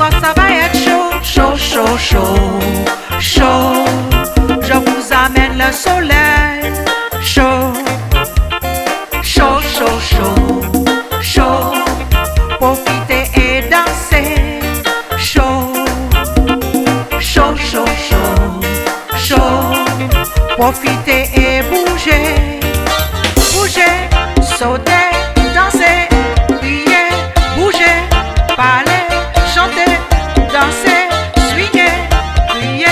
soir ça va être chaud, chaud, chaud, chaud, chaud. Je vous amène le soleil, chaud, chaud, chaud, chaud, chaud. Profitez et dansez, chaud, chaud, chaud, chaud, chaud. Profitez et bougez, bougez, sautez, dansez, criez, bougez, parlez, chantez, dansez, swingez, criez.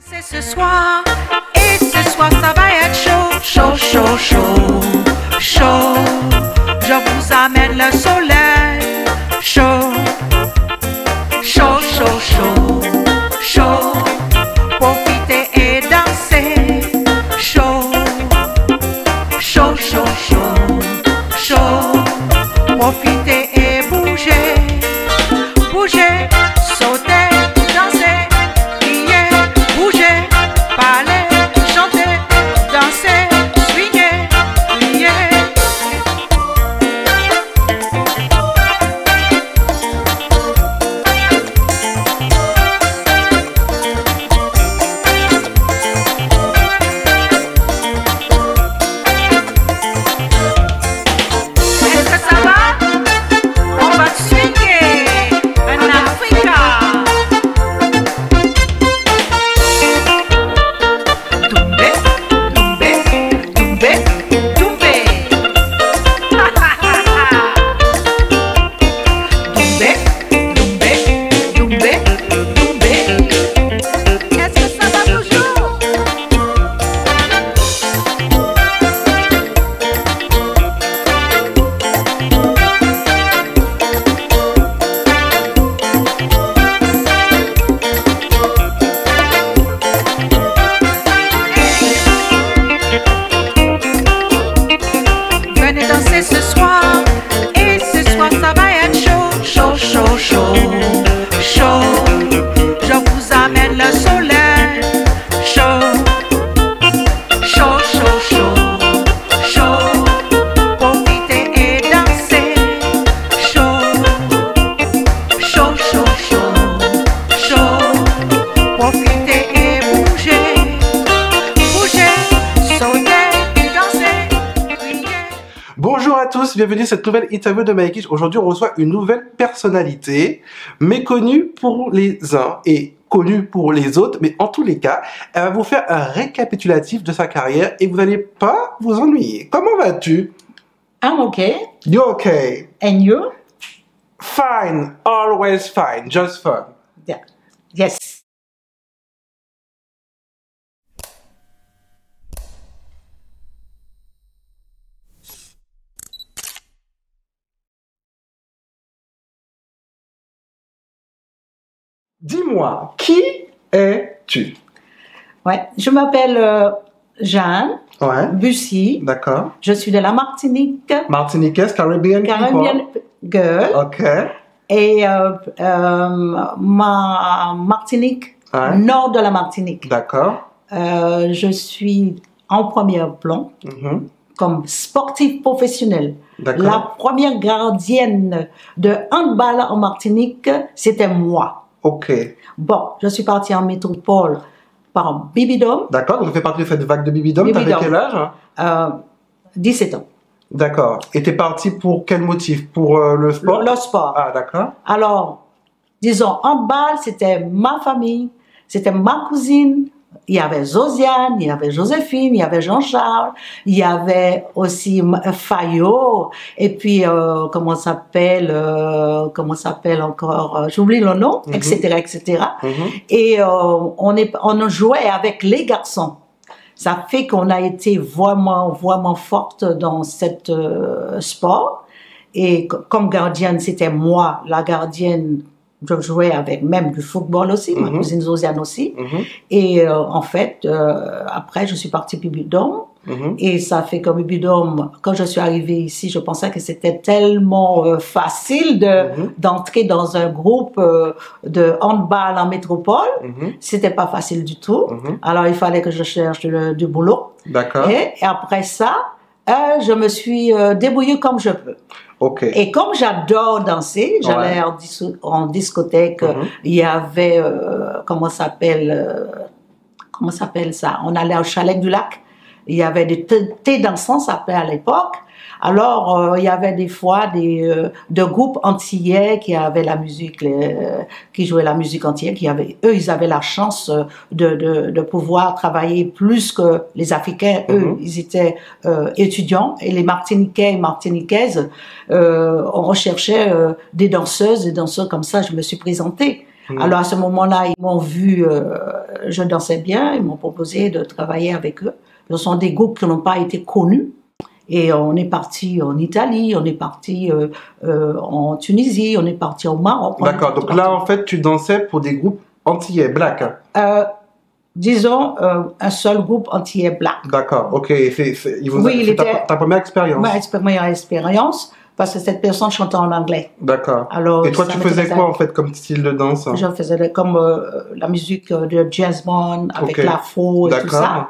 C'est ce soir, et ce soir ça va être chaud, chaud, chaud, chaud, chaud. Je vous amène le soleil, chaud, chaud, chaud, chaud, chaud. Profitez et dansez, chaud, chaud, chaud, chaud, chaud. Profitez et bougez, bougez, sautez, dansez, criez, bougez, parlez, chantez, dansez, swingez, criez. Est-ce que ça va? On va swinguer en Africa. Doumbé, doumbé, doumbé, doumbé. Doumbé, doumbé, doumbé, doumbé. Est-ce que ça va toujours? Venez danser ce soir, et ce soir ça va être chaud, chaud, chaud, chaud, chaud. Je vous amène le soleil, chaud, chaud, chaud, chaud, chaud. Profitez et dansez, chaud, chaud, chaud, chaud, chaud. Profitez et bougez, bougez, sautez, dansez, criez. Bonjour à tous, bienvenue à cette nouvelle interview de Mike Hitch. Aujourd'hui, on reçoit une nouvelle personnalité, méconnue pour les uns et connue pour les autres, mais en tous les cas, elle va vous faire un récapitulatif de sa carrière et vous n'allez pas vous ennuyer. Comment vas-tu? I'm okay. You okay? And you? Fine, always fine, just fun. Yeah. Yes. Dis-moi, qui es-tu? Ouais. Je m'appelle Jeanne Ouais, Bussy. d'accord. Je suis de la Martinique, Martiniquaise, Caribbean Caribbean girl. people. Ok. Et ma Martinique, Ouais. nord de la Martinique. D'accord. Je suis en premier plan Mhm. comme sportive professionnelle. D'accord. La première gardienne de handball en Martinique, c'était moi. Ok. Bon, je suis partie en métropole par Bibidome, D'accord, donc tu fais partie de cette vague de Bibidome. T'avais Bibidome. quel âge? 17 ans. D'accord. Et t'es parti pour quel motif? Pour le sport? Le sport. Ah, d'accord. Alors, disons, handball, c'était ma famille, c'était ma cousine. Il y avait Josiane, il y avait Joséphine, il y avait Jean-Charles, il y avait aussi Fayot, et puis, comment s'appelle encore, j'oublie le nom, etc., etc. Et on jouait avec les garçons. Ça fait qu'on a été vraiment, vraiment forte dans cette sport. Et comme gardienne, c'était moi, la gardienne Je jouais avec même du football aussi, ma cousine Josiane aussi. Et en fait, après, je suis partie pour Bidom. Et ça fait comme Bidom, quand je suis arrivée ici, je pensais que c'était tellement facile d'entrer dans un groupe de handball en métropole. C'était pas facile du tout. Alors, il fallait que je cherche du boulot. D'accord. Et après ça, je me suis débrouillée comme je peux. Okay. Et comme j'adore danser, j'allais en discothèque, il y avait, comment s'appelle ça? On allait au Chalet du Lac, il y avait des thés dansants, ça s'appelait à l'époque. Alors, il y avait des fois de groupes antillais qui avaient la musique, qui jouaient la musique antillaise, eux, ils avaient la chance de pouvoir travailler plus que les Africains. Eux, ils étaient étudiants, et les Martiniquais et Martiniquaises, on recherchait des danseurs comme ça. Je me suis présentée. Alors, à ce moment-là, ils m'ont vu, je dansais bien, ils m'ont proposé de travailler avec eux. Ce sont des groupes qui n'ont pas été connus. Et on est parti en Italie, on est parti en Tunisie, on est parti au Maroc. D'accord, donc là, en fait, tu dansais pour des groupes antillais, black. Disons, un seul groupe antillais black. D'accord, ok. Oui, ta première expérience. Ma première expérience, parce que cette personne chantait en anglais. D'accord. Alors, et toi, tu faisais quoi, en fait, comme style de danse? Je faisais comme la musique de jazz band, avec l'afro et tout ça.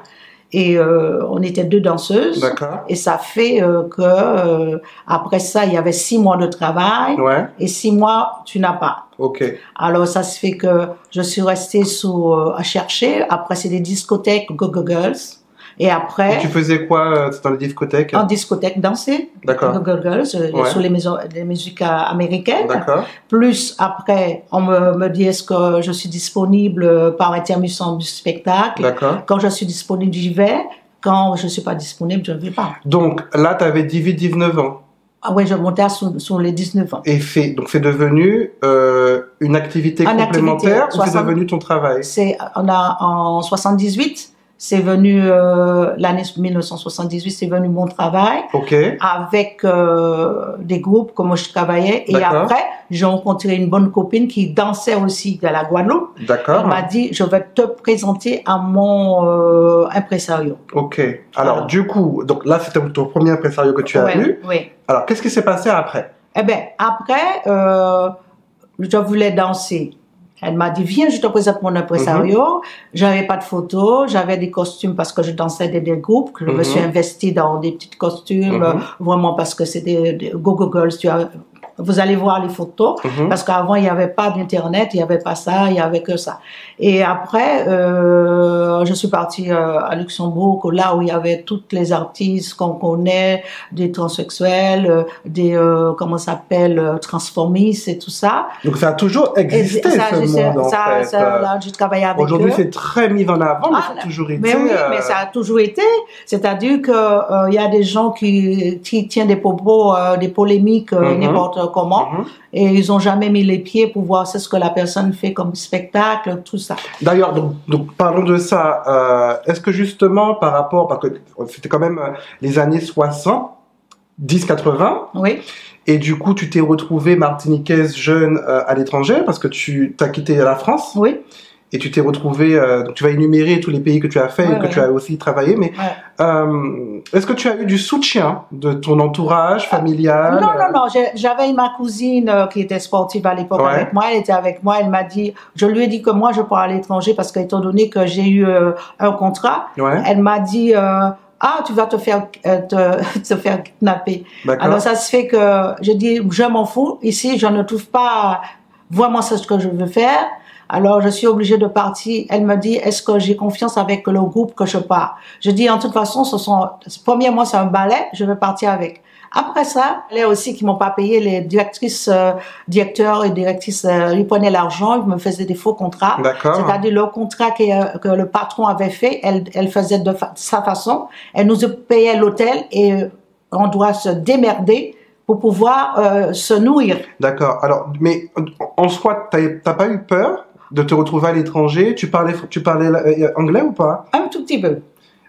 Et on était 2 danseuses. D'accord. Et ça fait que après ça, il y avait 6 mois de travail. Ouais. Et 6 mois, tu n'as pas. Ok. Alors ça se fait que je suis restée à chercher. Après, c'est des discothèques Go-Go Girls. Et après. Et tu faisais quoi dans les discothèques? En discothèque, danser. D'accord. Go-Go Girls, sur les musiques américaines. D'accord. Plus après, on me dit est-ce que je suis disponible par intermission du spectacle. D'accord. Quand je suis disponible, j'y vais. Quand je ne suis pas disponible, je ne vais pas. Donc là, tu avais 18-19 ans. Ah oui, je montais sur les 19 ans. Et donc c'est devenu une activité complémentaire ou c'est devenu ton travail? En 78. C'est venu l'année 1978, c'est venu mon travail avec des groupes comme je travaillais. Et après, j'ai rencontré une bonne copine qui dansait aussi de la Guadeloupe. D'accord. Elle m'a dit, je vais te présenter à mon impresario. Ok. Alors du coup, donc là c'était ton premier impresario que tu as eu. Oui. Alors qu'est-ce qui s'est passé après? Eh bien, après, je voulais danser. Elle m'a dit, viens, je te présente mon impresario. J'avais pas de photos, j'avais des costumes parce que je dansais des groupes. Je me suis investie dans des petits costumes, vraiment parce que c'était des Go-Go Girls. Vous allez voir les photos, parce qu'avant, il n'y avait pas d'Internet, il n'y avait pas ça, il n'y avait que ça. Et après, je suis partie à Luxembourg, là où il y avait toutes les artistes qu'on connaît, des transsexuels, des, comment ça s'appelle, transformistes et tout ça. Donc ça a toujours existé, ce monde, en fait. Là, j'ai travaillé avec eux. Aujourd'hui, c'est très mis en avant, mais ça a toujours été... Mais oui, mais ça a toujours été. C'est-à-dire que y a des gens qui tiennent des propos, des polémiques, n'importe comment, et ils n'ont jamais mis les pieds pour voir ce que la personne fait comme spectacle, tout ça. D'ailleurs, donc parlons de ça. Est-ce que justement, par rapport, parce que c'était quand même les années 60, 10-80, oui. Et du coup, tu t'es retrouvée martiniquaise jeune à l'étranger, parce que tu t'as quitté la France. Oui. Et tu t'es retrouvée, donc tu vas énumérer tous les pays que tu as fait et que tu as aussi travaillé, mais est-ce que tu as eu du soutien de ton entourage familial? Non, j'avais ma cousine qui était sportive à l'époque avec moi, elle était avec moi, elle m'a dit, je lui ai dit que moi je pars à l'étranger parce qu'étant donné que j'ai eu un contrat, elle m'a dit, tu vas te faire kidnapper. Alors ça se fait que je dis, je m'en fous, ici je ne trouve pas vraiment ce que je veux faire. Alors, je suis obligée de partir. Elle me dit, est-ce que j'ai confiance avec le groupe que je pars? Je dis, en toute façon, premièrement, c'est un ballet, je vais partir avec. Après ça, il y a aussi qui m'ont pas payé, les directeurs et directrices, ils prenaient l'argent, ils me faisaient des faux contrats. C'est-à-dire le contrat que le patron avait fait, elle faisait de sa façon. Elle nous payait l'hôtel et on doit se démerder pour pouvoir se nourrir. D'accord. Alors, mais en soi, t'as pas eu peur de te retrouver à l'étranger? Tu parlais anglais ou pas? Un tout petit peu.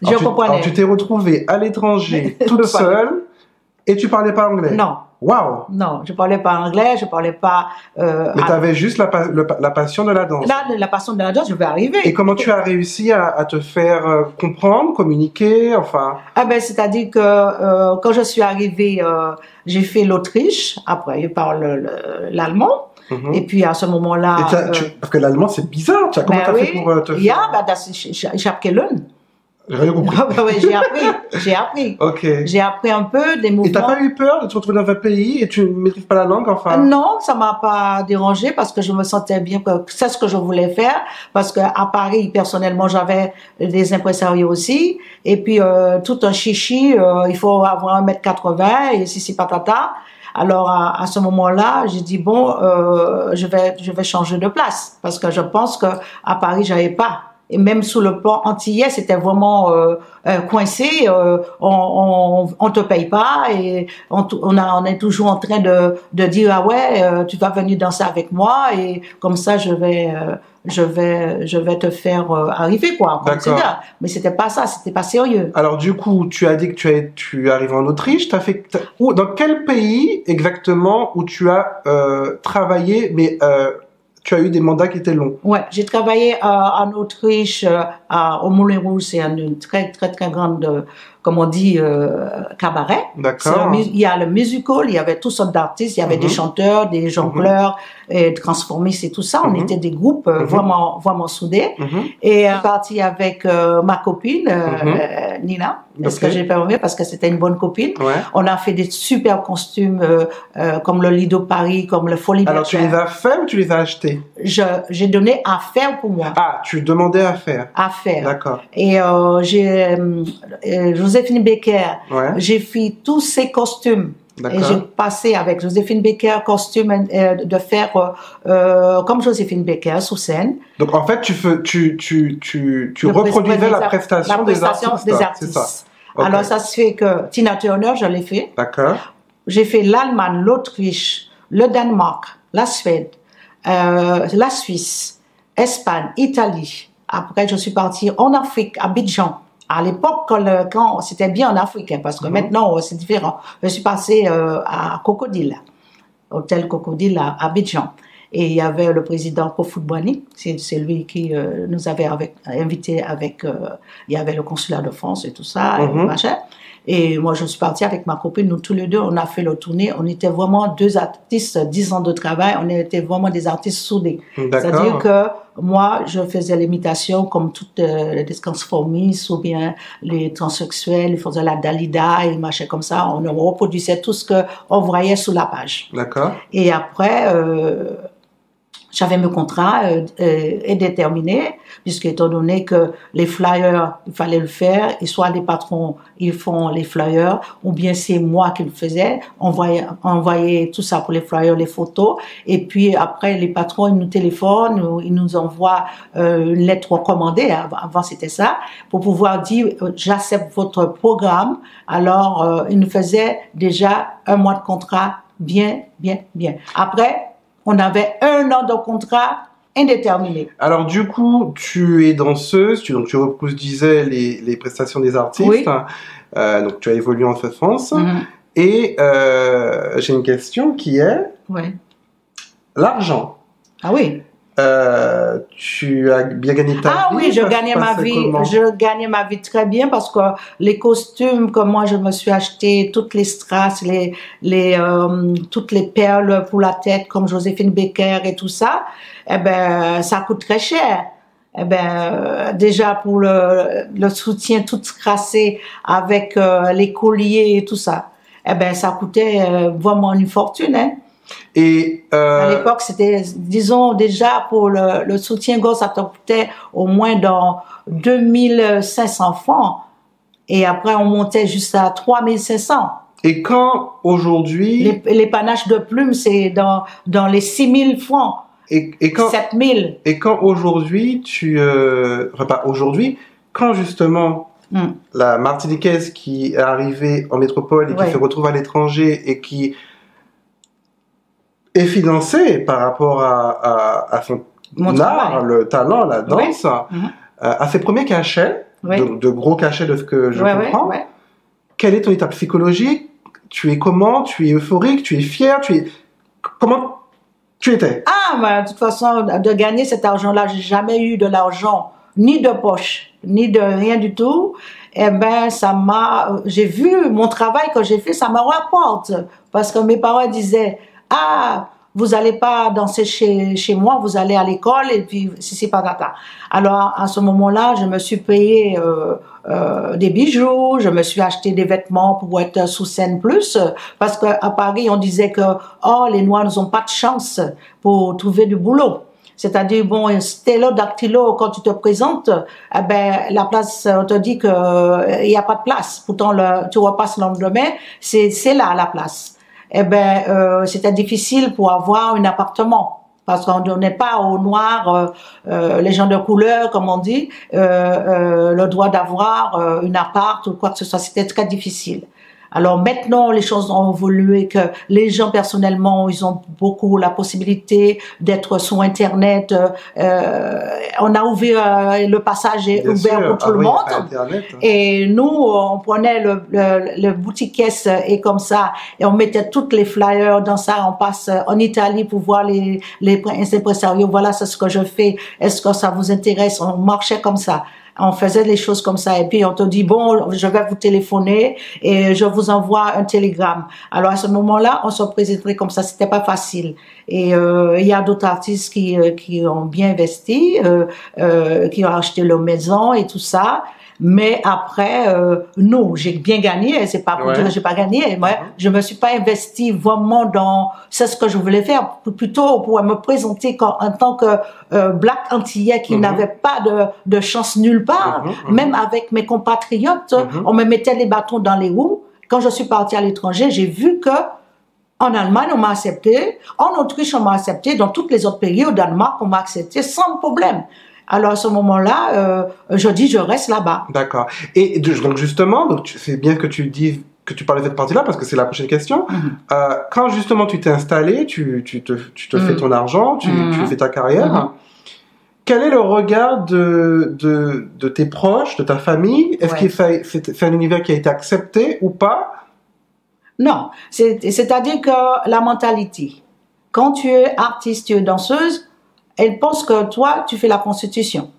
Je comprenais. Alors, tu t'es retrouvée à l'étranger toute seule et tu parlais pas anglais? Non. Waouh! Non, je parlais pas anglais, je parlais pas. Mais tu avais juste la passion de la danse. Là, la passion de la danse, je vais arriver. Et comment tu as réussi à te faire comprendre, communiquer, enfin? Ah ben, c'est-à-dire que quand je suis arrivée, j'ai fait l'Autriche. Après, je parle l'allemand. Et puis à ce moment-là, parce que l'allemand c'est bizarre. Comment t'as fait pour te faire? Ja, das ich habe gelernt. J'ai rien compris. Oui, j'ai appris. Ok. J'ai appris un peu des mouvements. Et t'as pas eu peur de te retrouver dans un pays et tu ne maîtrises pas la langue, enfin? Non, ça m'a pas dérangé parce que je me sentais bien, que c'est ce que je voulais faire. Parce que à Paris, personnellement, j'avais des impresarios aussi. Et puis, tout un chichi, il faut avoir 1m80 et si patata. Alors, à ce moment-là, j'ai dit, bon, je vais changer de place. Parce que je pense que à Paris, j'avais pas. Et même sous le plan antillais, c'était vraiment coincé. On te paye pas et on est toujours en train de dire ah ouais, tu vas venir danser avec moi et comme ça je vais te faire arriver quoi. Mais c'était pas ça, c'était pas sérieux. Alors du coup, tu as dit que tu arrives en Autriche. Dans quel pays exactement où tu as travaillé, mais tu as eu des mandats qui étaient longs? Ouais, j'ai travaillé en Autriche, au Moulin Rouge, c'est une très grande, comme on dit, cabaret. D'accord. Il y a le musical, il y avait toutes sortes d'artistes, il y avait des chanteurs, des jongleurs, et transformistes et tout ça. On était des groupes vraiment soudés. Et je suis partie avec ma copine, Nina. Est-ce que j'ai permis parce que c'était une bonne copine. Ouais. On a fait des super costumes comme le Lido Paris, comme le Folie Alors tu les as faits ou tu les as achetés? J'ai donné à faire pour moi. Ah, tu demandais à faire. À faire. D'accord. Et j'ai Joséphine Baker. Ouais. J'ai fait tous ces costumes. Et j'ai passé avec Joséphine Baker costume de faire comme Joséphine Baker sous scène. Donc en fait, tu reproduisais la prestation des artistes. C'est ça. Okay. Alors ça se fait que Tina Turner, je l'ai fait. D'accord. J'ai fait l'Allemagne, l'Autriche, le Danemark, la Suède, la Suisse, Espagne, Italie. Après, je suis partie en Afrique, à Abidjan. À l'époque, quand c'était bien en Afrique, parce que maintenant, c'est différent. Je suis passée à Cocodile, hôtel Cocodile à Abidjan. Et il y avait le président Kofout Boigny, c'est lui qui nous avait invité avec, il y avait le consulat de France et tout ça, et machin. Et moi, je suis partie avec ma copine, nous tous les deux, on a fait le tournée. On était vraiment deux artistes, 10 ans de travail, on était vraiment des artistes soudés. C'est-à-dire que moi, je faisais l'imitation comme toutes les transformistes ou bien les transsexuels, ils faisaient la Dalida et machin comme ça. On reproduisait tout ce qu'on voyait sur la page. D'accord. Et après, j'avais mon contrat est déterminé, puisque étant donné que les flyers, il fallait le faire, et soit les patrons, ils font les flyers, ou bien c'est moi qui le faisais, on envoyait tout ça pour les flyers, les photos, et puis après les patrons, ils nous téléphonent, ils nous envoient une lettre recommandée, avant c'était ça, pour pouvoir dire j'accepte votre programme. Alors ils nous faisaient déjà 1 mois de contrat, bien. Après, on avait 1 an de contrat indéterminé. Alors du coup, tu es danseuse, tu reproduisais les prestations des artistes. Oui. Donc tu as évolué en France. Et j'ai une question qui est l'argent. Ah oui. Tu as bien gagné ta vie? Ah oui, je gagnais ma vie. Je gagnais ma vie très bien parce que les costumes, comme moi, je me suis acheté toutes les strass, toutes les perles pour la tête, comme Joséphine Baker et tout ça. Eh ben, ça coûte très cher. Eh ben, déjà pour le soutien tout crassé avec les colliers et tout ça. Eh ben, ça coûtait vraiment une fortune, hein. Et à l'époque, c'était, disons, déjà pour le soutien-gorge, ça te coûtait au moins dans 2500 francs. Et après, on montait jusqu'à 3500. Et quand aujourd'hui... Les panaches de plumes, c'est dans les 6000 francs. Et quand 7000. Et quand aujourd'hui, enfin pas aujourd'hui, quand justement la Martiniquaise qui est arrivée en métropole et qui se retrouve à l'étranger et qui est financée par rapport à son art, le talent, la danse, à ses premiers cachets, de gros cachets de ce que je comprends. Quel est ton état psychologique? tu es comment? Tu es euphorique? Tu es fier? Comment tu étais? Ah, mais de toute façon, de gagner cet argent-là, j'ai jamais eu de l'argent, ni de poche, ni de rien du tout. Eh ben, j'ai vu mon travail que j'ai fait, ça me rapporte. Parce que mes parents disaient, ah, vous allez pas danser chez moi, vous allez à l'école, et puis, si, patata. Alors, à ce moment-là, je me suis payé, des bijoux, je me suis acheté des vêtements pour être sous scène plus, parce qu'à Paris, on disait que, oh, les Noirs n'ont pas de chance pour trouver du boulot. C'est-à-dire, bon, stylo, dactylo, quand tu te présentes, eh ben, la place, on te dit que il y a pas de place. Pourtant, tu repasses le lendemain, c'est là, la place. Eh ben, c'était difficile pour avoir un appartement. Parce qu'on ne donnait pas aux Noirs, les gens de couleur, comme on dit, le droit d'avoir une appart ou quoi que ce soit. C'était très difficile. Alors maintenant, les choses ont évolué, que les gens personnellement, ils ont beaucoup la possibilité d'être sur Internet. On a ouvert, le passage est Bien ouvert sûr. pour tout le Oui, monde. Internet. Et nous, on prenait le boutique-caisse et comme ça, et on mettait toutes les flyers dans ça. On passe en Italie pour voir les impresarios. Voilà, c'est ce que je fais. Est-ce que ça vous intéresse? On marchait comme ça. On faisait les choses comme ça et puis on te dit bon, je vais vous téléphoner et je vous envoie un télégramme. Alors à ce moment-là, on se présentait comme ça, c'était pas facile. Et il y a d'autres artistes qui ont bien investi, qui ont acheté leur maison et tout ça. Mais après, non, j'ai bien gagné. C'est pas pour dire que j'ai pas gagné. Moi, je me suis pas investi vraiment dans. C'est ce que je voulais faire, plutôt pour me présenter en tant que black antillais qui n'avait pas de chance nulle part. Même avec mes compatriotes, on me mettait les bâtons dans les roues. Quand je suis partie à l'étranger, j'ai vu que en Allemagne, on m'a accepté. En Autriche, on m'a accepté. Dans tous les autres pays, au Danemark, on m'a accepté sans problème. Alors à ce moment-là, je dis je reste là-bas. D'accord. Et donc justement, c'est bien que tu dises que tu parles de cette partie-là parce que c'est la prochaine question. Quand justement tu t'es installé, tu te fais ton argent, tu fais ta carrière. Quel est le regard de tes proches, de ta famille? Est-ce que c'est un univers qui a été accepté ou pas? Non, c'est-à-dire que la mentalité. Quand tu es artiste, tu es danseuse, elle pense que toi, tu fais la prostitution.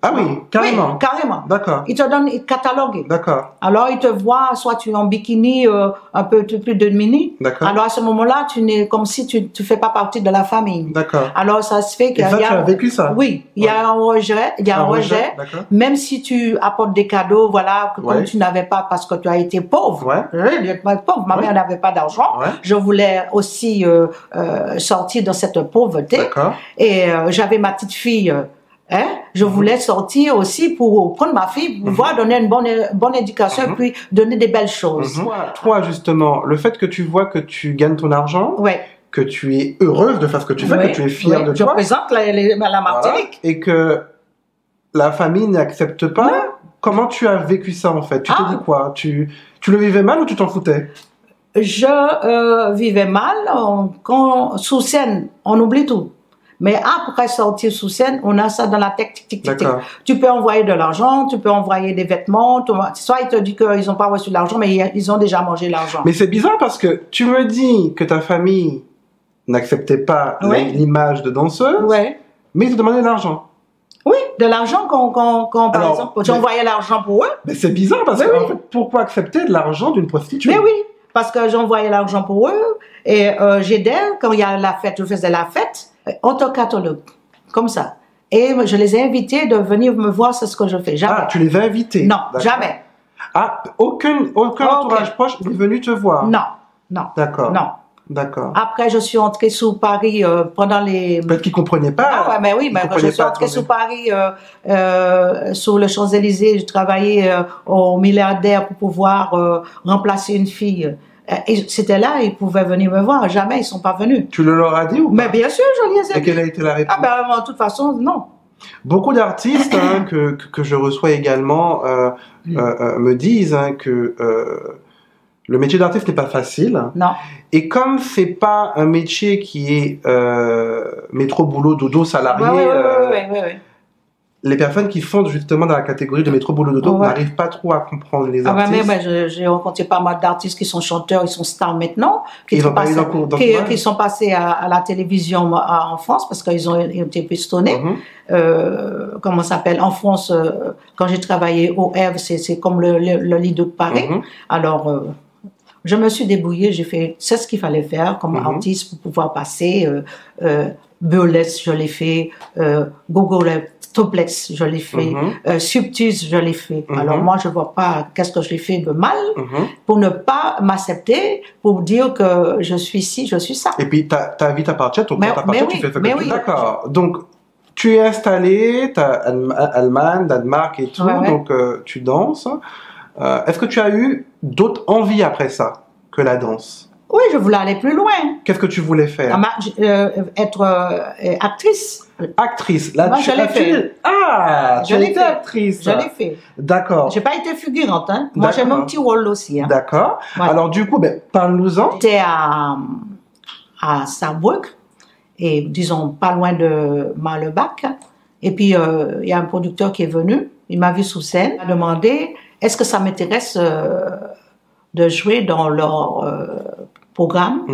Ah oui, carrément. Oui, carrément. D'accord. Ils te donnent, ils te cataloguent. D'accord. Alors, ils te voient, soit tu es en bikini, un peu plus de mini. D'accord. Alors, à ce moment-là, tu n'es comme si tu fais pas partie de la famille. D'accord. Alors, ça se fait qu'il y a... Et ça, tu as vécu ça? Oui, il y a un rejet, même si tu apportes des cadeaux, voilà, comme tu n'avais pas parce que tu as été pauvre. Pauvre. Ma mère n'avait pas d'argent. Je voulais aussi sortir de cette pauvreté. D'accord. Et j'avais ma petite fille... je voulais sortir aussi pour prendre ma fille, pour pouvoir donner une bonne éducation et puis donner des belles choses. Toi, justement, le fait que tu vois que tu gagnes ton argent, que tu es heureuse de faire ce que tu fais, que tu es fière de toi. Je représente la Martinique. Et que la famille n'accepte pas. Comment tu as vécu ça, en fait? Tu te dis quoi? Tu le vivais mal ou tu t'en foutais? Je vivais mal. Quand sous scène, on oublie tout. Mais après sortir sous scène, on a ça dans la tête. Tu peux envoyer de l'argent, tu peux envoyer des vêtements. Soit ils te disent qu'ils n'ont pas reçu de l'argent, mais ils ont déjà mangé l'argent. Mais c'est bizarre parce que tu me dis que ta famille n'acceptait pas l'image de danseuse, mais ils te demandaient de l'argent. Oui, de l'argent par exemple, j'envoyais l'argent pour eux. Mais c'est bizarre parce que en fait, pourquoi accepter de l'argent d'une prostituée? Mais oui, parce que j'envoyais l'argent pour eux et j'aidais quand il y a la fête, je faisais la fête. En tant que catalogue, comme ça. Et je les ai invités de venir me voir, c'est ce que je fais. Jamais. Ah, tu les as invités? Non, jamais. Ah, aucun entourage proche est venu te voir? Non. D'accord. Non. D'accord. Après, je suis entrée sous Paris pendant les... Peut-être qu'ils ne comprenaient pas. Ah, mais oui, mais je suis entrée sous Paris, sur le Champs-Élysées. Je travaillais au milliardaire pour pouvoir remplacer une fille. Et c'était là, ils pouvaient venir me voir. Jamais ils sont pas venus. Tu le leur as dit ou pas? Mais bien sûr, je les ai dit. Et quelle a été la réponse? Ah ben, de toute façon, non. Beaucoup d'artistes que je reçois également me disent que le métier d'artiste n'est pas facile. Non. Et comme c'est pas un métier qui est métro boulot dodo salarié, les personnes qui font justement dans la catégorie de métro boulot dodo Ouais. n'arrivent pas trop à comprendre les Ah ben, artistes. j'ai rencontré pas mal d'artistes qui sont chanteurs, ils sont stars maintenant, Ils sont ont pas eu passés, d'encouragement. qui sont passés à la télévision en France parce qu'ils ont été pistonnés. Mhm. Comment ça s'appelle? En France, quand j'ai travaillé au Havre, c'est comme le Lido de Paris. Mhm. Alors, je me suis débrouillée, c'est ce qu'il fallait faire comme artiste pour pouvoir passer. Burlesque, je l'ai fait. Gogolep, Toplex, je l'ai fait. Subtus, je l'ai fait. Alors moi, je vois pas qu'est-ce que je l'ai fait de mal pour ne pas m'accepter, pour dire que je suis ci, je suis ça. Et puis ta vie t'appartient, ton Mais- corps t'appartient, mais tu oui, fais ce que mais tu oui. D'accord. Donc, tu es installé, tu as Allemagne, Danemark et tout, Ouais, ouais. donc tu danses. Est-ce que tu as eu d'autres envies après ça que la danse? Oui, je voulais aller plus loin. Qu'est-ce que tu voulais faire? Être actrice. Actrice. Là, Moi, je l'ai fait. Ah, tu Je as l'ai été fait. actrice. Je l'ai fait. D'accord. J'ai pas été figurante, hein. Moi, j'ai D'accord. mon petit rôle aussi, hein. D'accord. Ouais. Alors, du coup, ben, parle-nous-en. J'étais à Saarbrück, et disons pas loin de Marlebach. Et puis, il y a un producteur qui est venu, il m'a vu sous scène, il m'a demandé est-ce que ça m'intéresse de jouer dans leur programme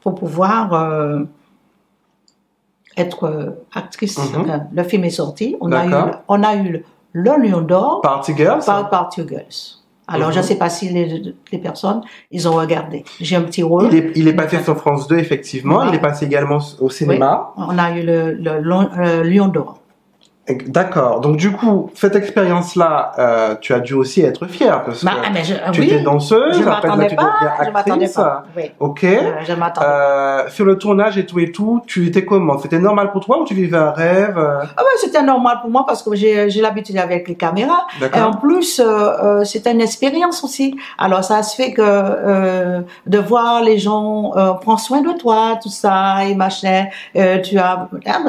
pour pouvoir être actrice. Enfin, le film est sorti, on a eu le Lion d'Or Party Girls. par Party Girls. Alors, je ne sais pas si les personnes, ils ont regardé. J'ai un petit rôle. Il est passé sur France 2, effectivement. Ouais. Il est passé également au cinéma. Oui, on a eu le Lion d'Or. D'accord. Donc, du coup, cette expérience-là, tu as dû aussi être fière parce que tu étais danseuse. Je après, m'attendais tu pas. deviens Je m'attendais actrice. pas. Oui. Ok. Je m'attendais pas. Sur le tournage et tout, tu étais comment? C'était normal pour toi ou tu vivais un rêve? Ah ouais, c'était normal pour moi parce que j'ai l'habitude avec les caméras. Et en plus, c'était une expérience aussi. Alors, ça se fait que de voir les gens prendre soin de toi, tout ça, et machin.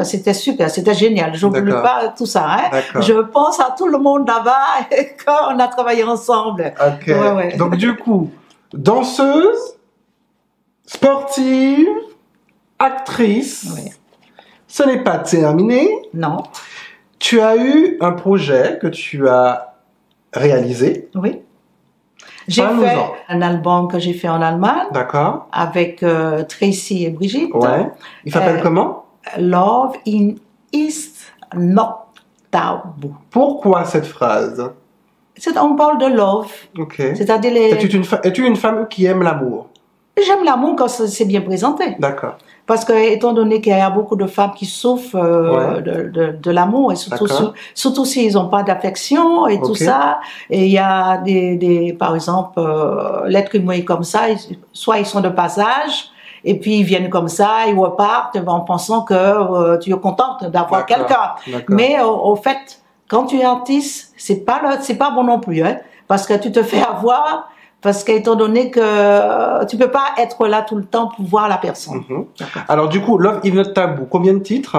C'était super, c'était génial. Je n'oublie pas tout ça. Hein. Je pense à tout le monde là-bas quand on a travaillé ensemble. Ok. Ouais, ouais. Donc, du coup, danseuse, sportive, actrice. Ouais. Ce n'est pas terminé. Non. Tu as eu un projet que tu as réalisé. Oui. J'ai fait un album que j'ai fait en Allemagne. D'accord. Avec Tracy et Brigitte. Ouais. Il s'appelle comment? Love is not taboo. Pourquoi cette phrase? On parle de love. Ok. C'est-à-dire Es-tu une femme qui aime l'amour? J'aime l'amour quand c'est bien présenté. D'accord. Parce que, étant donné qu'il y a beaucoup de femmes qui souffrent de l'amour, et surtout s'ils n'ont pas d'affection et tout ça, et il y a par exemple, l'être humain est comme ça, soit ils sont de passage, et puis ils viennent comme ça, ils repartent en pensant que tu es contente d'avoir quelqu'un. Mais au fait, quand tu es artiste, c'est pas bon non plus, hein, parce que tu te fais avoir. Parce qu'étant donné que tu peux pas être là tout le temps pour voir la personne. Alors du coup, Love is not taboo. Combien de titres?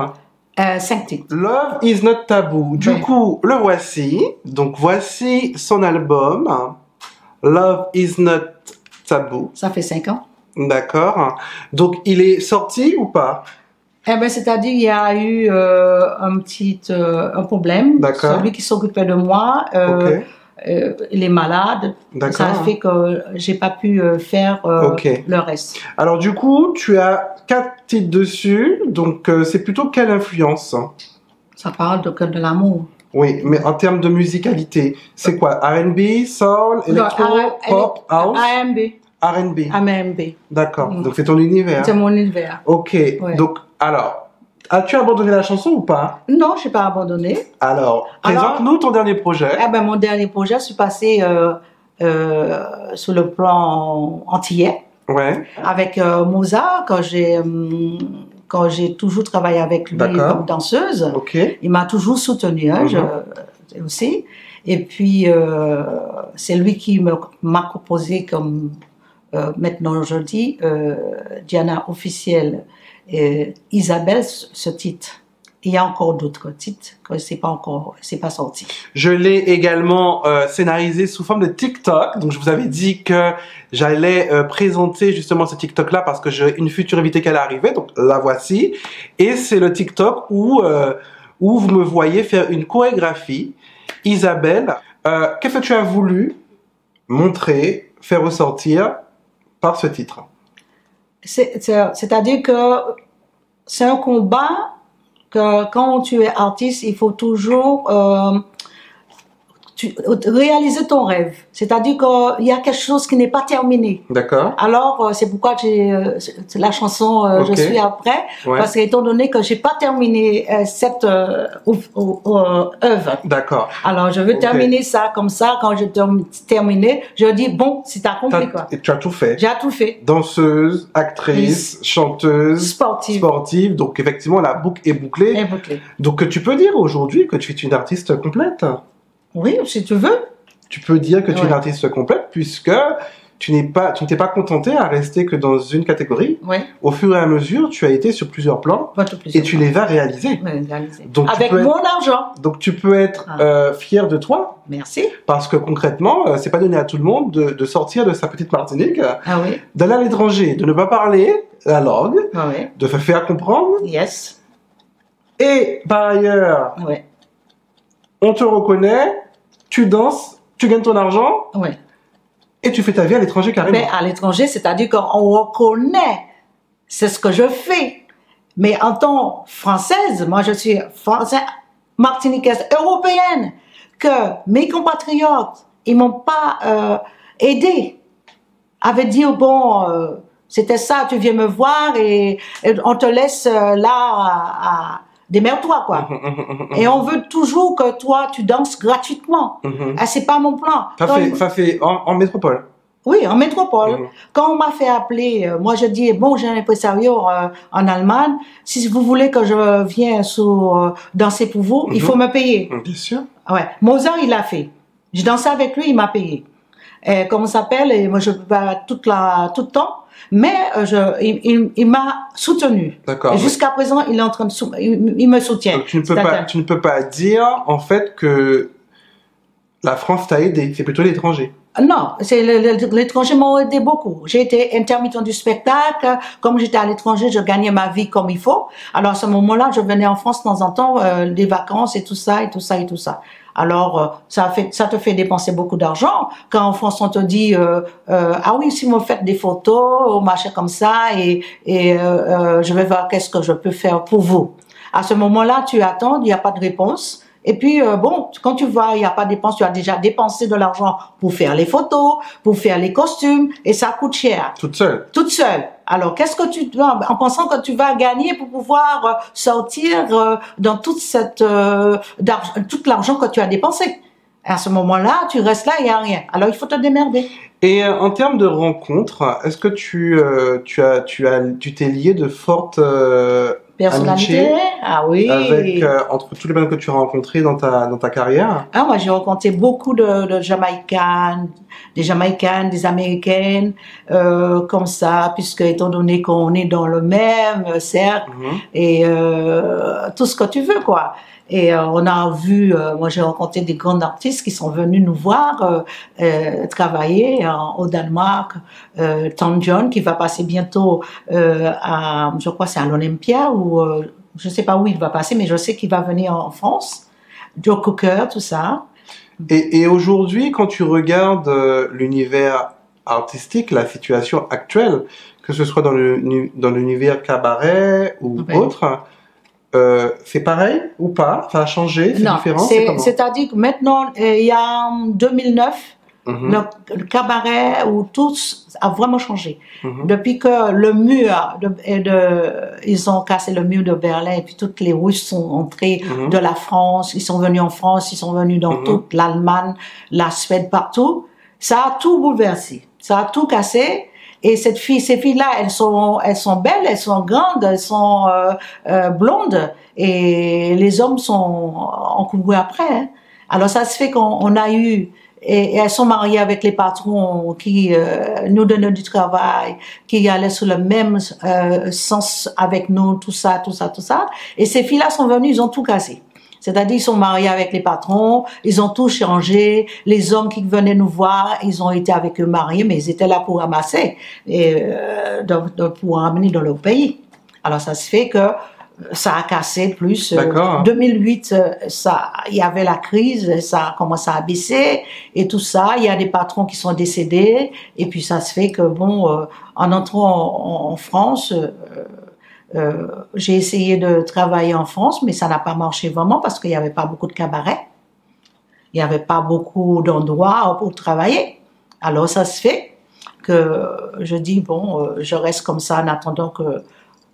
5 titres. Love is not taboo. Du coup, le voici. Donc voici son album. Love is not taboo. Ça fait 5 ans. D'accord. Donc il est sorti ou pas? Eh ben, c'est-à-dire, il y a eu un problème. D'accord. Celui qui s'occupait de moi. Il est malade. Ça fait que j'ai pas pu faire le reste. Alors du coup, tu as 4 titres dessus, donc c'est plutôt quelle influence? Ça parle de l'amour. Oui, mais en termes de musicalité, c'est quoi? R&B, soul, électro, pop, house? R&B. R&B. D'accord, donc c'est ton univers. C'est mon univers. Ok, donc alors, as-tu abandonné la chanson ou pas? Non, je n'ai pas abandonné. Alors, présente-nous ton dernier projet. Mon dernier projet, je suis passée sur le plan antillais. Ouais. Avec Mozart, quand j'ai toujours travaillé avec lui comme danseuse. Il m'a toujours soutenue, aussi. Et puis, c'est lui qui m'a proposé comme, maintenant aujourd'hui, Diana officielle, Isabelle, ce titre. Il y a encore d'autres titres que c'est pas sorti. Je l'ai également scénarisé sous forme de TikTok. Donc je vous avais dit que j'allais présenter justement ce TikTok-là parce que j'ai une future invitée qui allait arriver. Donc la voici. Et c'est le TikTok où où vous me voyez faire une chorégraphie. Isabelle, qu'est-ce que tu as voulu montrer, faire ressortir par ce titre? C'est-à-dire que c'est un combat que quand tu es artiste, il faut toujours réaliser ton rêve. C'est-à-dire qu'il y a quelque chose qui n'est pas terminé. D'accord. Alors, c'est pourquoi j'ai la chanson Je suis après, Ouais. parce qu'étant donné que j'ai pas terminé cette œuvre. D'accord. Alors, je veux terminer ça comme ça. Quand je terminé, je dis bon, c'est accompli quoi. Et tu as tout fait. J'ai tout fait. Danseuse, actrice, chanteuse, sportive. Donc effectivement, la boucle est bouclée. Et bouclé. Donc tu peux dire aujourd'hui que tu es une artiste complète. Oui, si tu veux. Tu peux dire que tu es une Ouais. artiste complète puisque tu ne t'es pas contentée à rester que dans une catégorie. Oui. Au fur et à mesure, tu as été sur plusieurs plans et tu les vas réaliser. Donc, avec mon argent. Donc tu peux être fier de toi. Merci. Parce que concrètement, c'est pas donné à tout le monde de sortir de sa petite Martinique, Ah oui. d'aller à l'étranger, de ne pas parler la langue, Ah oui. de se faire comprendre. Yes. Et par ailleurs, Oui. on te reconnaît, tu danses, tu gagnes ton argent Oui. et tu fais ta vie à l'étranger carrément. Mais à l'étranger, c'est-à-dire qu'on reconnaît, c'est ce que je fais. Mais en tant que française, moi je suis française, martiniquaise, européenne, que mes compatriotes, ils m'ont pas aidé. Avaient dit, bon, c'était ça, tu viens me voir et on te laisse là démerde-toi, quoi. Et on veut toujours que toi, tu danses gratuitement. Ah, c'est pas mon plan. Ça fait en métropole. Oui, en métropole. Quand on m'a fait appeler, moi je dis, bon, j'ai un impresario en Allemagne, si vous voulez que je vienne danser pour vous, il faut me payer. Bien sûr. Ouais. Mozart, il l'a fait. J'ai dansé avec lui, il m'a payé. Comment ça s'appelle? Et moi, je peux pas tout le temps. Mais il m'a soutenu. D'accord. Et jusqu'à présent, il est en train de il me soutient. Donc, tu ne peux pas dire en fait que la France t'a aidé. C'est plutôt l'étranger. Non, c'est l'étranger m'a aidé beaucoup. J'ai été intermittent du spectacle. Comme j'étais à l'étranger, je gagnais ma vie comme il faut. Alors à ce moment-là, je venais en France de temps en temps, des vacances et tout ça, et tout ça, et tout ça. Alors ça te fait dépenser beaucoup d'argent. Quand en France on te dit ah oui, si vous me faites des photos ou machin comme ça et je vais voir qu'est-ce que je peux faire pour vous. À ce moment-là, tu attends, il n'y a pas de réponse. Et puis, bon, quand tu vois, il n'y a pas de dépense, tu as déjà dépensé de l'argent pour faire les photos, pour faire les costumes, et ça coûte cher. Toute seule. Toute seule. Alors, qu'est-ce que tu dois, en pensant que tu vas gagner pour pouvoir sortir dans toute tout l'argent que tu as dépensé. À ce moment-là, tu restes là, il n'y a rien. Alors, il faut te démerder. Et en termes de rencontres, est-ce que tu t'es lié de fortes personnalité, ah oui. Avec entre tous les personnes que tu as rencontrées dans ta carrière? Ah, moi j'ai rencontré beaucoup de Jamaïcaines, des Américaines, comme ça, puisque étant donné qu'on est dans le même cercle et tout ce que tu veux quoi. Et on a vu, moi j'ai rencontré des grands artistes qui sont venus nous voir travailler au Danemark. Tom John qui va passer bientôt je crois c'est à l'Olympia ou je sais pas où il va passer, mais je sais qu'il va venir en France. Joe Cocker, tout ça. Et aujourd'hui, quand tu regardes l'univers artistique, la situation actuelle, que ce soit dans l'univers cabaret ou autre, c'est pareil ou pas? Ça a changé? C'est différent? C'est-à-dire que maintenant, il y a 2009, le cabaret où tout a vraiment changé. Depuis que le mur, ils ont cassé le mur de Berlin et puis toutes les Russes sont entrés de la France, ils sont venus en France, ils sont venus dans toute l'Allemagne, la Suède, partout. Ça a tout bouleversé, ça a tout cassé. Et ces filles-là, elles sont belles, elles sont grandes, elles sont blondes, et les hommes ont couru après. Hein. Alors ça se fait qu'on a eu, et elles sont mariées avec les patrons qui nous donnaient du travail, qui allaient sur le même sens avec nous, tout ça. Et ces filles-là sont venues, ils ont tout cassé. C'est-à-dire, ils sont mariés avec les patrons, ils ont tout changé. Les hommes qui venaient nous voir, ils ont été avec eux mariés, mais ils étaient là pour ramasser et pour ramener dans leur pays. Alors, ça se fait que ça a cassé plus. D'accord. 2008, il y avait la crise, ça a commencé à baisser et tout ça. Il y a des patrons qui sont décédés et puis ça se fait que bon, en entrant en France, j'ai essayé de travailler en France, mais ça n'a pas marché vraiment parce qu'il n'y avait pas beaucoup de cabarets, il n'y avait pas beaucoup d'endroits pour travailler. Alors ça se fait que je dis bon, je reste comme ça en attendant que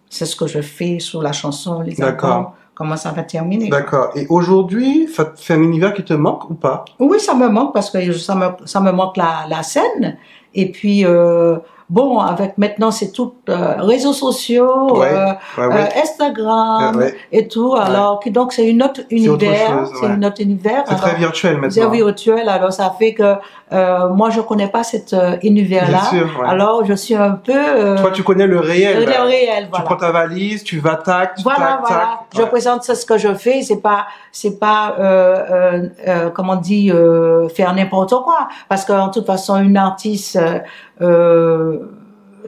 c'est ce que je fais sur la chanson, les albums, comment ça va terminer. D'accord. Et aujourd'hui, ça te fait un univers qui te manque ou pas? Oui, ça me manque parce que ça me manque la scène. Et puis, bon, avec maintenant, c'est tout réseaux sociaux, Instagram et tout. Alors, donc, c'est une autre univers. C'est une autre univers. C'est très virtuel maintenant. C'est virtuel. Alors, ça fait que moi, je connais pas cet univers-là. Bien sûr, alors, je suis un peu... Toi, tu connais le réel. Le réel, voilà. Tu prends ta valise, tu vas tac, tu voilà. tac. Je présente ce que je fais. C'est pas comment on dit, faire n'importe quoi. Parce que, en toute façon, une artiste,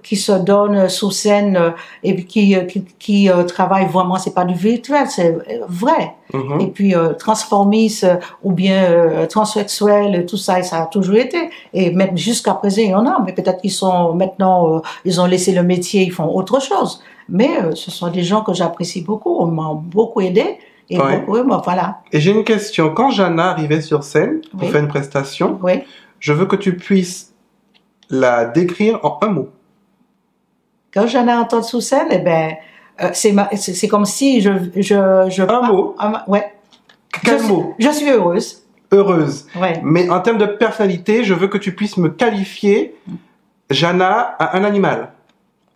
qui se donne sous scène et qui travaille vraiment, c'est pas du virtuel, c'est vrai. Et puis transformiste ou bien transsexuel, tout ça, ça a toujours été. Et même jusqu'à présent, il y en a, mais peut-être qu'ils sont maintenant, ils ont laissé le métier, ils font autre chose. Mais ce sont des gens que j'apprécie beaucoup, on m'a beaucoup aidé. Et beaucoup, voilà. Et j'ai une question. Quand Jana arrivait sur scène pour faire une prestation, je veux que tu puisses la décrire en un mot. Quand j'en ai entendu sous scène, eh ben, c'est comme si un mot. Ouais. Quel mot? Je suis heureuse. Heureuse. Ouais. Mais en termes de personnalité, je veux que tu puisses me qualifier Jana à un animal.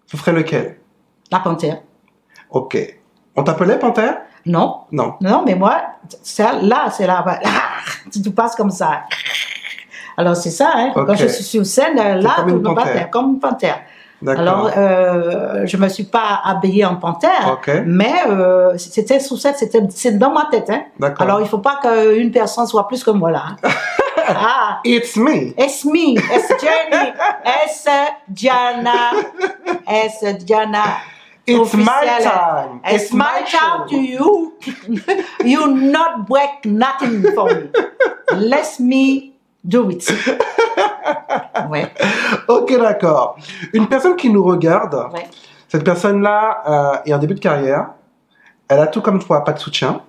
Ce serait lequel? La panthère. Ok. On t'appelait panthère? Non. Non. Non, mais moi, c'est là. Tu passes comme ça. Alors c'est ça, hein. Quand je suis sur scène, là, comme une panthère. Comme une panthère. Alors, je me suis pas habillée en panthère, mais c'était sous scène, c'est dans ma tête, hein. Alors il faut pas qu'une personne soit plus que moi là. Ah, it's me. It's me. It's Jenny. It's Diana. It's Diana. It's my time. It's my time to you. You not break nothing for me. Let me do it. Ouais. Ok, d'accord. Une personne qui nous regarde, cette personne-là est en début de carrière, elle a tout comme toi, pas de soutien,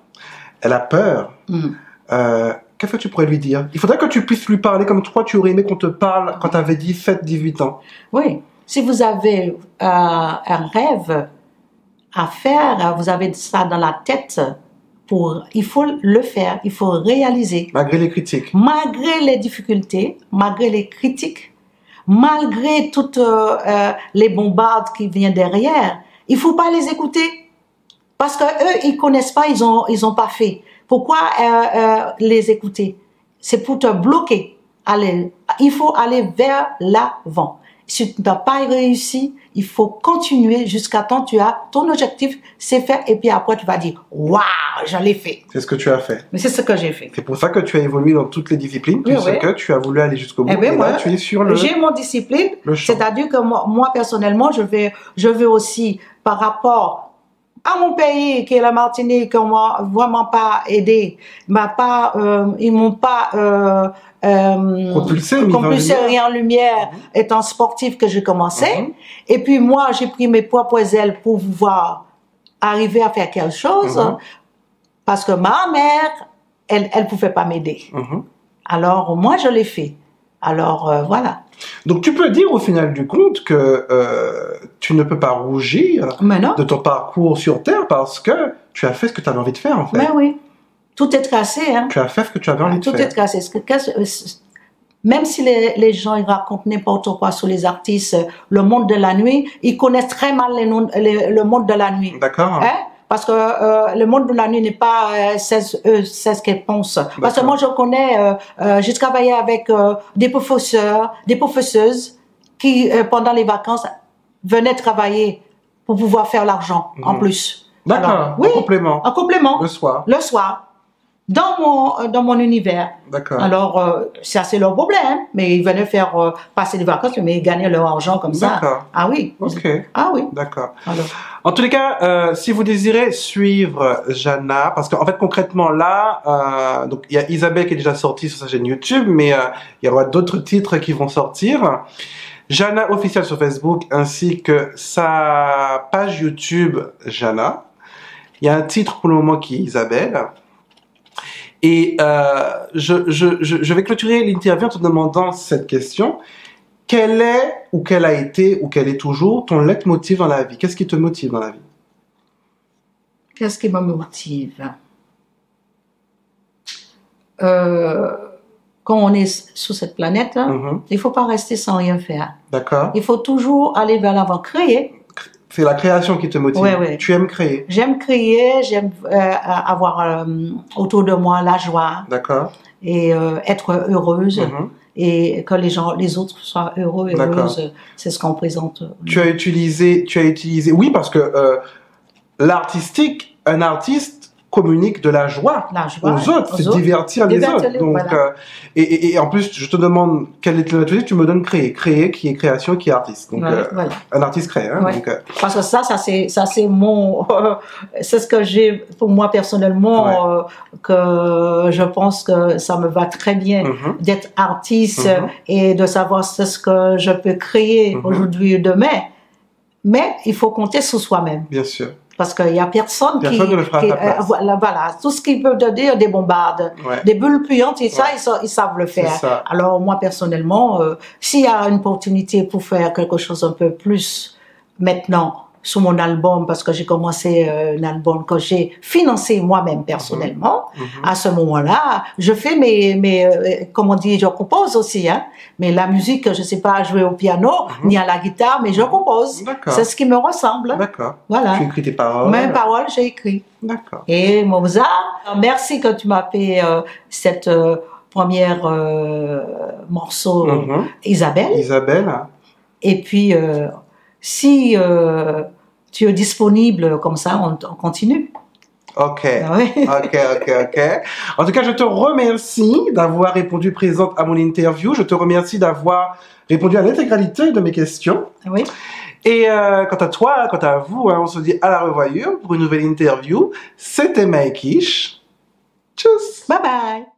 elle a peur. Qu'est-ce que tu pourrais lui dire? Il faudrait que tu puisses lui parler comme toi, tu aurais aimé qu'on te parle quand tu avais 17, 18 ans. Oui. Si vous avez un rêve à faire, vous avez ça dans la tête, il faut le faire, il faut réaliser. Malgré les critiques. Malgré les difficultés, malgré les critiques, malgré toutes les bombardes qui viennent derrière, il faut pas les écouter. Parce que eux, ils connaissent pas, ils ont pas fait. Pourquoi les écouter? C'est pour te bloquer. Il faut aller vers l'avant. Si tu n'as pas réussi, il faut continuer jusqu'à temps que tu as ton objectif, c'est fait, et puis après tu vas dire waouh, je l'ai fait. C'est ce que tu as fait. Mais c'est ce que j'ai fait. C'est pour ça que tu as évolué dans toutes les disciplines, puisque tu as voulu aller jusqu'au bout. Et là, tu es sur le. J'ai mon discipline, c'est-à-dire que moi personnellement, je veux aussi par rapport à mon pays, qui est la Martinique, qu'on m'a vraiment pas aidé, ils m'ont pas propulsé en lumière, étant sportif que j'ai commencé. Et puis moi, j'ai pris mes propres ailes pour pouvoir arriver à faire quelque chose, parce que ma mère, elle pouvait pas m'aider. Alors moi, je l'ai fait. Alors voilà. Donc tu peux dire au final du compte que tu ne peux pas rougir de ton parcours sur Terre parce que tu as fait ce que tu avais envie de faire en fait. Mais oui, tout est tracé. Hein. Tu as fait ce que tu avais envie de faire. Tout est tracé. Même si les gens ils racontent n'importe quoi sur les artistes, le monde de la nuit, ils connaissent très mal le monde de la nuit. D'accord. Hein? Parce que le monde de la nuit n'est pas c'est ce qu'elles pensent. Parce que moi, je connais, j'ai travaillé avec des professeurs, des professeuses qui, pendant les vacances, venaient travailler pour pouvoir faire l'argent en plus. D'accord, oui, en complément. En complément. Le soir. Le soir. dans mon univers. D'accord. Alors, ça c'est leur problème, mais ils venaient faire passer des vacances, mais ils gagnaient leur argent comme ça. D'accord. Ah oui. Ok. Ah oui. D'accord. Alors, En tous les cas, si vous désirez suivre Jana, parce qu'en fait concrètement là, donc il y a Isabelle qui est déjà sortie sur sa chaîne YouTube, mais il y aura d'autres titres qui vont sortir. Jana officielle sur Facebook ainsi que sa page YouTube Jana. Il y a un titre pour le moment qui est Isabelle. Et je vais clôturer l'interview en te demandant cette question. Quel est, ou quel a été, ou quel est toujours ton leitmotiv dans la vie? Qu'est-ce qui te motive dans la vie? qu'est-ce qui me motive? Quand on est sur cette planète, il ne faut pas rester sans rien faire. D'accord. Il faut toujours aller vers l'avant, créer. C'est la création qui te motive. Ouais, ouais. Tu aimes créer. J'aime créer, j'aime avoir autour de moi la joie D'accord. et être heureuse et que les autres soient heureux et heureuses. C'est ce qu'on présente. Tu as utilisé, oui, parce que l'artistique, un artiste communique de la joie, aux autres, c'est divertir les autres. Donc, voilà. Et en plus, je te demande quel est le tu me donnes créer, qui est création, qui est artiste. Donc, voilà. un artiste crée. Hein, Ouais. donc, parce que ça c'est mon, c'est ce que j'ai pour moi personnellement, que je pense que ça me va très bien d'être artiste et de savoir ce que je peux créer aujourd'hui ou demain. Mais il faut compter sur soi-même. Bien sûr. Parce qu'il n'y a personne qui ne le fera à ta place. Voilà, tout ce qu'ils peuvent te dire, des bombardes, des bulles puantes, et ça, ils savent le faire. Alors moi, personnellement, s'il y a une opportunité pour faire quelque chose un peu plus maintenant sur mon album, parce que j'ai commencé un album que j'ai financé moi-même personnellement, à ce moment-là, je fais comme on dit, je compose aussi, hein. Mais la musique, je ne sais pas jouer au piano, ni à la guitare, mais je compose. C'est ce qui me ressemble. D'accord. Voilà. Tu écris tes paroles. Mes paroles, j'ai écrit. D'accord. Et Mozart, merci que tu m'as fait cette première morceau, Isabelle. Isabelle. Et puis, si tu es disponible comme ça, on continue. Ok. Ah oui. Ok. En tout cas, je te remercie d'avoir répondu présente à mon interview. Je te remercie d'avoir répondu à l'intégralité de mes questions. Oui. Et quant à toi, quant à vous, on se dit à la revoyure pour une nouvelle interview. C'était Maëkish. Tchuss. Bye bye.